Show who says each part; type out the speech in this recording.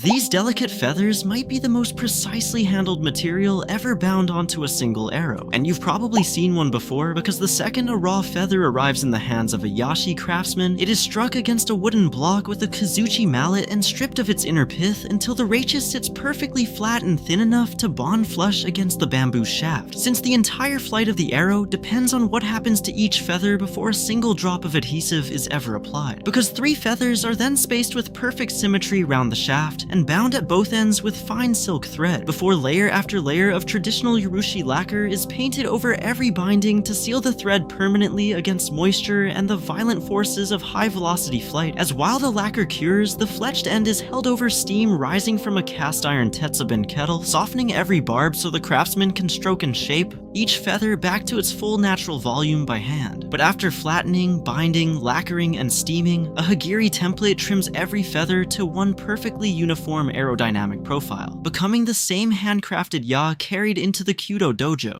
Speaker 1: These delicate feathers might be the most precisely handled material ever bound onto a single arrow, and you've probably seen one before because the second a raw feather arrives in the hands of a yashi craftsman, it is struck against a wooden block with a kazuchi mallet and stripped of its inner pith until the raches sits perfectly flat and thin enough to bond flush against the bamboo shaft, since the entire flight of the arrow depends on what happens to each feather before a single drop of adhesive is ever applied. Because 3 feathers are then spaced with perfect symmetry around the shaft, and bound at both ends with fine silk thread, before layer after layer of traditional urushi lacquer is painted over every binding to seal the thread permanently against moisture and the violent forces of high-velocity flight, as while the lacquer cures, the fletched end is held over steam rising from a cast-iron tetsubin kettle, softening every barb so the craftsman can stroke and shape each feather back to its full natural volume by hand. But after flattening, binding, lacquering, and steaming, a hagiri template trims every feather to one perfectly uniform aerodynamic profile, becoming the same handcrafted ya carried into the Kyudo dojo.